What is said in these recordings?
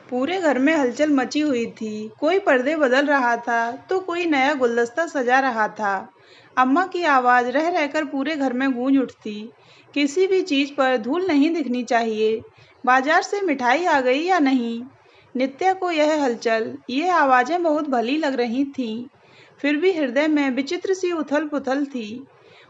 पूरे घर में हलचल मची हुई थी। कोई पर्दे बदल रहा था तो कोई नया गुलदस्ता सजा रहा था। अम्मा की आवाज़ रह रहकर पूरे घर में गूंज उठती। किसी भी चीज़ पर धूल नहीं दिखनी चाहिए। बाजार से मिठाई आ गई या नहीं? नित्या को यह हलचल, ये आवाज़ें बहुत भली लग रही थीं। फिर भी हृदय में विचित्र सी उथल पुथल थी।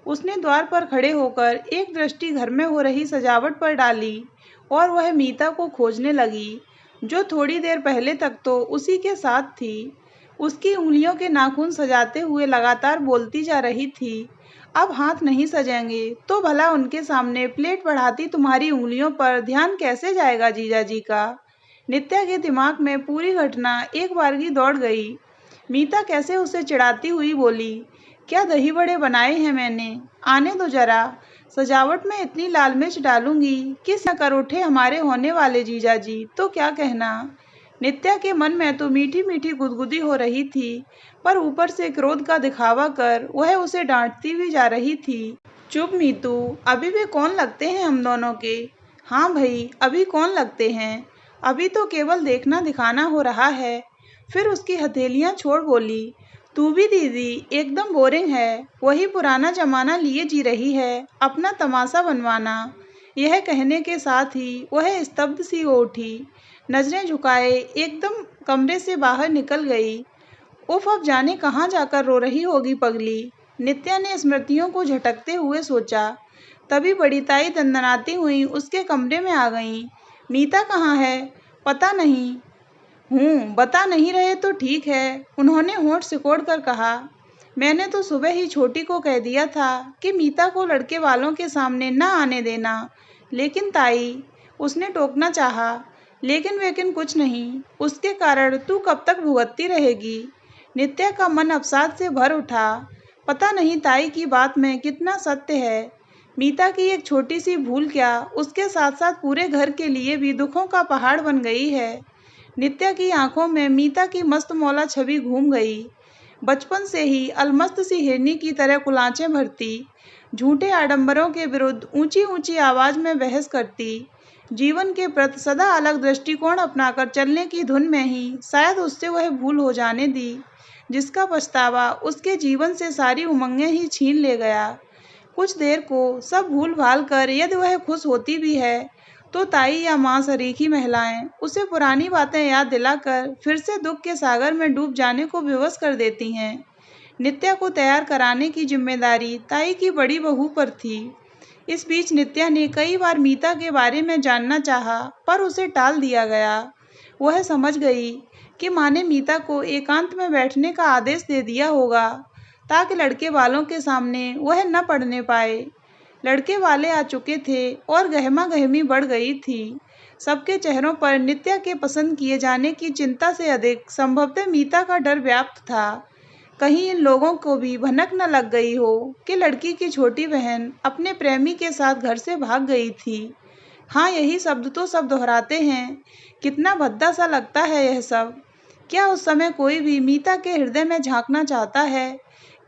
उसने द्वार पर खड़े होकर एक दृष्टि घर में हो रही सजावट पर डाली और वह मीता को खोजने लगी, जो थोड़ी देर पहले तक तो उसी के साथ थी। उसकी उंगलियों के नाखून सजाते हुए लगातार बोलती जा रही थी, अब हाथ नहीं सजेंगे तो भला उनके सामने प्लेट बढ़ाती तुम्हारी उंगलियों पर ध्यान कैसे जाएगा जीजा जी का। नित्या के दिमाग में पूरी घटना एक बारगी दौड़ गई। मीता कैसे उसे चिढ़ाती हुई बोली, क्या दही बड़े बनाए हैं मैंने, आने दो जरा। सजावट में इतनी लाल मिर्च डालूंगी कि न कर उठे हमारे होने वाले जीजा जी तो क्या कहना। नित्या के मन में तो मीठी मीठी गुदगुदी हो रही थी, पर ऊपर से क्रोध का दिखावा कर वह उसे डांटती भी जा रही थी। चुप मीतू, अभी वे कौन लगते हैं हम दोनों के? हाँ भाई, अभी कौन लगते हैं? अभी तो केवल देखना दिखाना हो रहा है। फिर उसकी हथेलियां छोड़ बोली, तू भी दीदी एकदम बोरिंग है, वही पुराना जमाना लिए जी रही है, अपना तमाशा बनवाना। यह कहने के साथ ही वह स्तब्ध सी हो उठी, नजरें झुकाए एकदम कमरे से बाहर निकल गई। उफ, अब जाने कहाँ जाकर रो रही होगी पगली। नित्या ने स्मृतियों को झटकते हुए सोचा। तभी बड़ी ताई दंदनाती हुई उसके कमरे में आ गईं। मीता कहाँ है? पता नहीं। बता नहीं रहे तो ठीक है, उन्होंने होंठ सिकोड़ कर कहा। मैंने तो सुबह ही छोटी को कह दिया था कि मीता को लड़के वालों के सामने न आने देना, लेकिन ताई, उसने टोकना चाहा, लेकिन कुछ नहीं, उसके कारण तू कब तक भुगतती रहेगी। नित्या का मन अवसाद से भर उठा। पता नहीं ताई की बात में कितना सत्य है। मीता की एक छोटी सी भूल क्या उसके साथ साथ पूरे घर के लिए भी दुखों का पहाड़ बन गई है। नित्या की आंखों में मीता की मस्त मौला छवि घूम गई। बचपन से ही अलमस्त सी हिरनी की तरह कुलांचें भरती, झूठे आडंबरों के विरुद्ध ऊंची ऊंची आवाज में बहस करती, जीवन के प्रति सदा अलग दृष्टिकोण अपनाकर चलने की धुन में ही शायद उससे वह भूल हो जाने दी, जिसका पछतावा उसके जीवन से सारी उमंगें ही छीन ले गया। कुछ देर को सब भूल भाल कर यदि वह खुश होती भी है तो ताई या माँ सरीखी महिलाएं उसे पुरानी बातें याद दिलाकर फिर से दुख के सागर में डूब जाने को विवश कर देती हैं। नित्या को तैयार कराने की जिम्मेदारी ताई की बड़ी बहू पर थी। इस बीच नित्या ने कई बार मीता के बारे में जानना चाहा, पर उसे टाल दिया गया। वह समझ गई कि माँ ने मीता को एकांत में बैठने का आदेश दे दिया होगा, ताकि लड़के वालों के सामने वह न पढ़ने पाए। लड़के वाले आ चुके थे और गहमा गहमी बढ़ गई थी। सबके चेहरों पर नित्या के पसंद किए जाने की चिंता से अधिक संभवतः मीता का डर व्याप्त था। कहीं इन लोगों को भी भनक न लग गई हो कि लड़की की छोटी बहन अपने प्रेमी के साथ घर से भाग गई थी। हाँ, यही शब्द तो सब दोहराते हैं। कितना भद्दा सा लगता है यह सब। क्या उस समय कोई भी मीता के हृदय में झांकना चाहता है?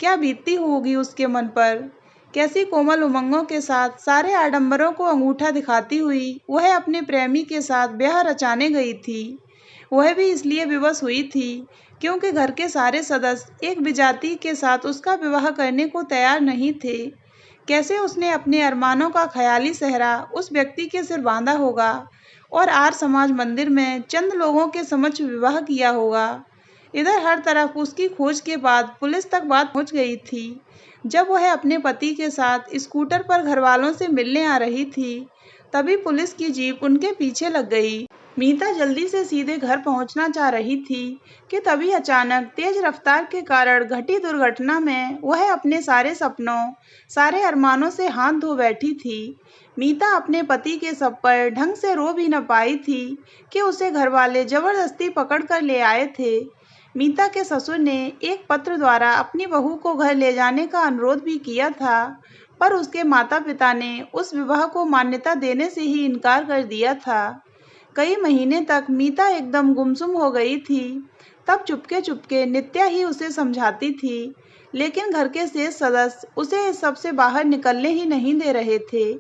क्या बीतती होगी उसके मन पर? कैसी कोमल उमंगों के साथ सारे आडंबरों को अंगूठा दिखाती हुई वह अपने प्रेमी के साथ ब्याह रचाने गई थी। वह भी इसलिए विवश हुई थी क्योंकि घर के सारे सदस्य एक विजाति के साथ उसका विवाह करने को तैयार नहीं थे। कैसे उसने अपने अरमानों का ख्याली सहरा उस व्यक्ति के सिर बांधा होगा और आर्य समाज मंदिर में चंद लोगों के समक्ष विवाह किया होगा। इधर हर तरफ उसकी खोज के बाद पुलिस तक बात पहुंच गई थी। जब वह अपने पति के साथ स्कूटर पर घरवालों से मिलने आ रही थी, तभी पुलिस की जीप उनके पीछे लग गई। मीता जल्दी से सीधे घर पहुंचना चाह रही थी कि तभी अचानक तेज रफ्तार के कारण घटी दुर्घटना में वह अपने सारे सपनों, सारे अरमानों से हाथ धो बैठी थी। मीता अपने पति के शव पर ढंग से रो भी न पाई थी कि उसे घरवाले जबरदस्ती पकड़ कर ले आए थे। मीता के ससुर ने एक पत्र द्वारा अपनी बहू को घर ले जाने का अनुरोध भी किया था, पर उसके माता पिता ने उस विवाह को मान्यता देने से ही इनकार कर दिया था। कई महीने तक मीता एकदम गुमसुम हो गई थी। तब चुपके चुपके नित्या ही उसे समझाती थी, लेकिन घर के शेष सदस्य उसे इस सब से बाहर निकलने ही नहीं दे रहे थे।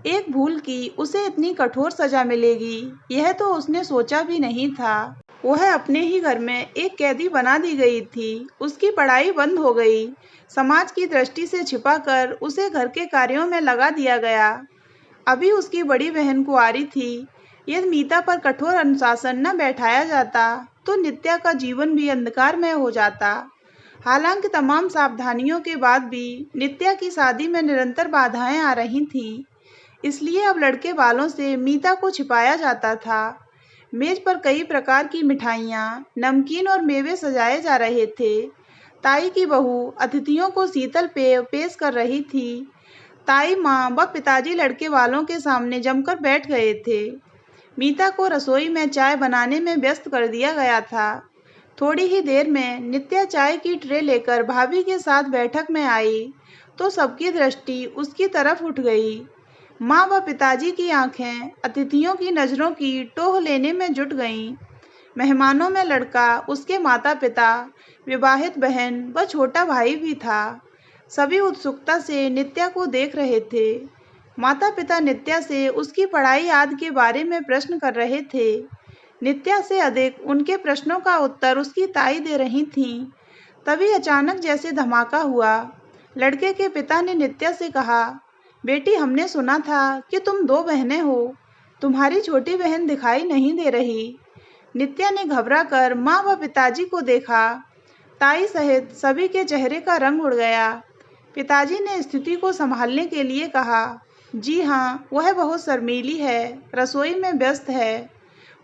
एक भूल की उसे इतनी कठोर सजा मिलेगी, यह तो उसने सोचा भी नहीं था। वह अपने ही घर में एक कैदी बना दी गई थी। उसकी पढ़ाई बंद हो गई। समाज की दृष्टि से छिपाकर उसे घर के कार्यों में लगा दिया गया। अभी उसकी बड़ी बहन कुंवारी थी। यदि मीता पर कठोर अनुशासन न बैठाया जाता तो नित्या का जीवन भी अंधकारमय हो जाता। हालांकि तमाम सावधानियों के बाद भी नित्या की शादी में निरंतर बाधाएं आ रही थीं। इसलिए अब लड़के वालों से मीता को छिपाया जाता था। मेज पर कई प्रकार की मिठाइयाँ, नमकीन और मेवे सजाए जा रहे थे। ताई की बहू अतिथियों को शीतल पेय पेश कर रही थी। ताई माँ व पिताजी लड़के वालों के सामने जमकर बैठ गए थे। मीता को रसोई में चाय बनाने में व्यस्त कर दिया गया था। थोड़ी ही देर में नित्या चाय की ट्रे लेकर भाभी के साथ बैठक में आई तो सबकी दृष्टि उसकी तरफ उठ गई। माँ व पिताजी की आंखें अतिथियों की नज़रों की टोह लेने में जुट गईं। मेहमानों में लड़का, उसके माता पिता, विवाहित बहन व छोटा भाई भी था। सभी उत्सुकता से नित्या को देख रहे थे। माता पिता नित्या से उसकी पढ़ाई आदि के बारे में प्रश्न कर रहे थे। नित्या से अधिक उनके प्रश्नों का उत्तर उसकी ताई दे रही थीं। तभी अचानक जैसे धमाका हुआ। लड़के के पिता ने नित्या से कहा, बेटी, हमने सुना था कि तुम दो बहनें हो। तुम्हारी छोटी बहन दिखाई नहीं दे रही। नित्या ने घबराकर माँ व पिताजी को देखा। ताई सहित सभी के चेहरे का रंग उड़ गया। पिताजी ने स्थिति को संभालने के लिए कहा, जी हाँ, वह बहुत शर्मीली है, रसोई में व्यस्त है।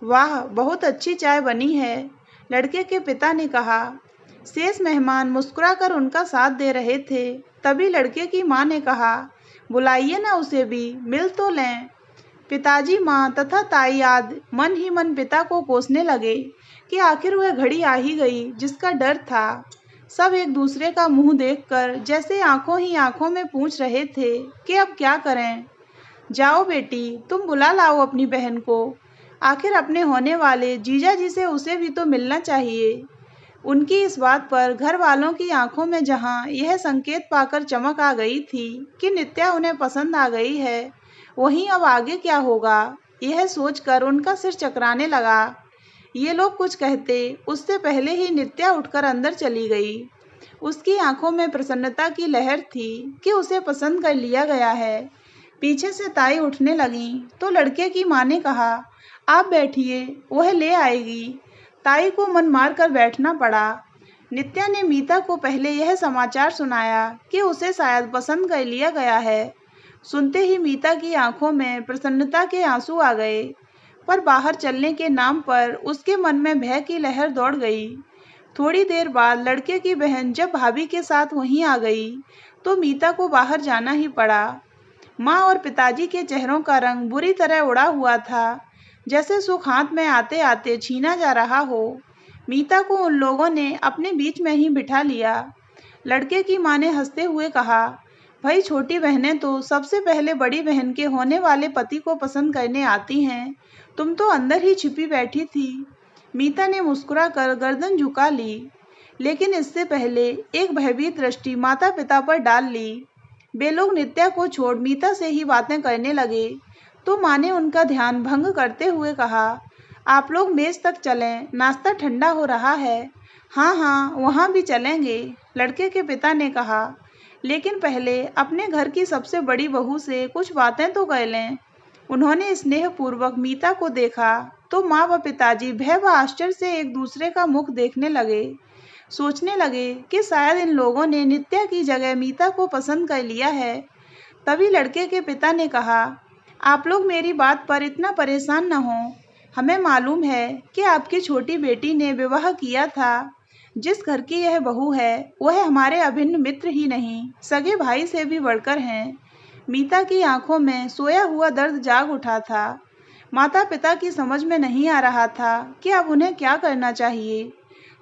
वाह, बहुत अच्छी चाय बनी है, लड़के के पिता ने कहा। शेष मेहमान मुस्कुराकर उनका साथ दे रहे थे। तभी लड़के की माँ ने कहा, बुलाइए ना उसे भी, मिल तो लें। पिताजी, माँ तथा ताई आदि मन ही मन पिता को कोसने लगे कि आखिर वह घड़ी आ ही गई जिसका डर था। सब एक दूसरे का मुंह देखकर जैसे आंखों ही आंखों में पूछ रहे थे कि अब क्या करें। जाओ बेटी, तुम बुला लाओ अपनी बहन को। आखिर अपने होने वाले जीजा जी से उसे भी तो मिलना चाहिए। उनकी इस बात पर घर वालों की आंखों में जहां यह संकेत पाकर चमक आ गई थी कि नित्या उन्हें पसंद आ गई है, वहीं अब आगे क्या होगा, यह सोचकर उनका सिर चकराने लगा। ये लोग कुछ कहते उससे पहले ही नित्या उठकर अंदर चली गई। उसकी आंखों में प्रसन्नता की लहर थी कि उसे पसंद कर लिया गया है। पीछे से ताई उठने लगी तो लड़के की माँ ने कहा, आप बैठिए, वह ले आएगी। ताई को मन मार कर बैठना पड़ा। नित्या ने मीता को पहले यह समाचार सुनाया कि उसे शायद पसंद कर लिया गया है। सुनते ही मीता की आंखों में प्रसन्नता के आंसू आ गए, पर बाहर चलने के नाम पर उसके मन में भय की लहर दौड़ गई। थोड़ी देर बाद लड़के की बहन जब भाभी के साथ वहीं आ गई तो मीता को बाहर जाना ही पड़ा। माँ और पिताजी के चेहरों का रंग बुरी तरह उड़ा हुआ था, जैसे सुख हाथ में आते आते छीना जा रहा हो। मीता को उन लोगों ने अपने बीच में ही बिठा लिया। लड़के की माँ ने हंसते हुए कहा, भाई, छोटी बहनें तो सबसे पहले बड़ी बहन के होने वाले पति को पसंद करने आती हैं। तुम तो अंदर ही छिपी बैठी थी। मीता ने मुस्कुराकर गर्दन झुका ली, लेकिन इससे पहले एक भयभीत दृष्टि माता पिता पर डाल ली। वे लोग नित्या को छोड़ मीता से ही बातें करने लगे तो माँ ने उनका ध्यान भंग करते हुए कहा, आप लोग मेज तक चलें, नाश्ता ठंडा हो रहा है। हाँ हाँ, वहाँ भी चलेंगे, लड़के के पिता ने कहा, लेकिन पहले अपने घर की सबसे बड़ी बहू से कुछ बातें तो कर लें। उन्होंने स्नेहपूर्वक मीता को देखा तो माँ व पिताजी भय व आश्चर्य से एक दूसरे का मुख देखने लगे। सोचने लगे कि शायद इन लोगों ने नित्या की जगह मीता को पसंद कर लिया है। तभी लड़के के पिता ने कहा, आप लोग मेरी बात पर इतना परेशान न हो। हमें मालूम है कि आपकी छोटी बेटी ने विवाह किया था। जिस घर की यह बहू है वह हमारे अभिन्न मित्र ही नहीं, सगे भाई से भी बढ़कर हैं। मीता की आंखों में सोया हुआ दर्द जाग उठा था। माता पिता की समझ में नहीं आ रहा था कि अब उन्हें क्या करना चाहिए।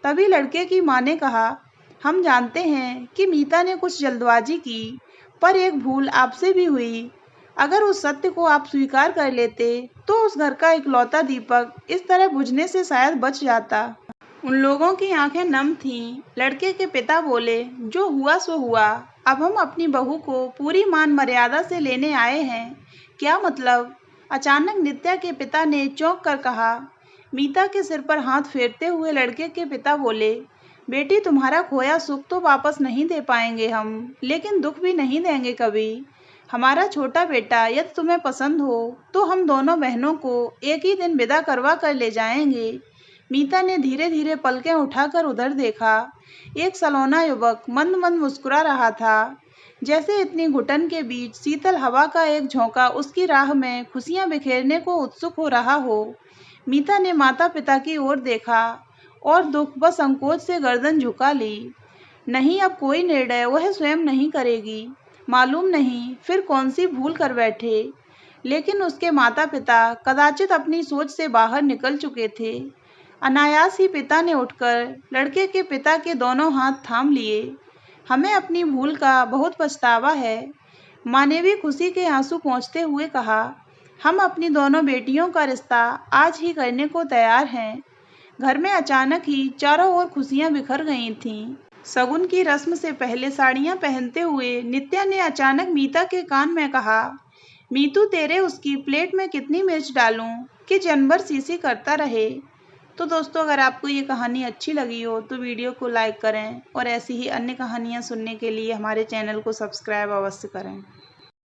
तभी लड़के की माँ ने कहा, हम जानते हैं कि मीता ने कुछ जल्दबाजी की, पर एक भूल आपसे भी हुई। अगर उस सत्य को आप स्वीकार कर लेते तो उस घर का इकलौता दीपक इस तरह बुझने से शायद बच जाता। उन लोगों की आंखें नम थीं। लड़के के पिता बोले, जो हुआ सो हुआ। अब हम अपनी बहू को पूरी मान मर्यादा से लेने आए हैं। क्या मतलब? अचानक नित्या के पिता ने चौंक कर कहा। मीता के सिर पर हाथ फेरते हुए लड़के के पिता बोले, बेटी तुम्हारा खोया सुख तो वापस नहीं दे पाएंगे हम, लेकिन दुख भी नहीं देंगे कभी। हमारा छोटा बेटा यदि तुम्हें पसंद हो तो हम दोनों बहनों को एक ही दिन विदा करवा कर ले जाएंगे। मीता ने धीरे धीरे पलकें उठाकर उधर देखा। एक सलोना युवक मंद मंद मुस्कुरा रहा था, जैसे इतनी घुटन के बीच शीतल हवा का एक झोंका उसकी राह में खुशियां बिखेरने को उत्सुक हो रहा हो। मीता ने माता पिता की ओर देखा और दुख व संकोच से गर्दन झुका ली। नहीं, अब कोई निर्णय वह स्वयं नहीं करेगी। मालूम नहीं फिर कौन सी भूल कर बैठे। लेकिन उसके माता पिता कदाचित अपनी सोच से बाहर निकल चुके थे। अनायास ही पिता ने उठकर लड़के के पिता के दोनों हाथ थाम लिए। हमें अपनी भूल का बहुत पछतावा है, माँ ने भी खुशी के आंसू पोंछते हुए कहा। हम अपनी दोनों बेटियों का रिश्ता आज ही करने को तैयार हैं। घर में अचानक ही चारों ओर खुशियां बिखर गई थीं। शगुन की रस्म से पहले साड़ियां पहनते हुए नित्या ने अचानक मीता के कान में कहा, मीतू तेरे उसकी प्लेट में कितनी मिर्च डालूं कि जनभर सीसी करता रहे। तो दोस्तों, अगर आपको ये कहानी अच्छी लगी हो तो वीडियो को लाइक करें और ऐसी ही अन्य कहानियाँ सुनने के लिए हमारे चैनल को सब्सक्राइब अवश्य करें।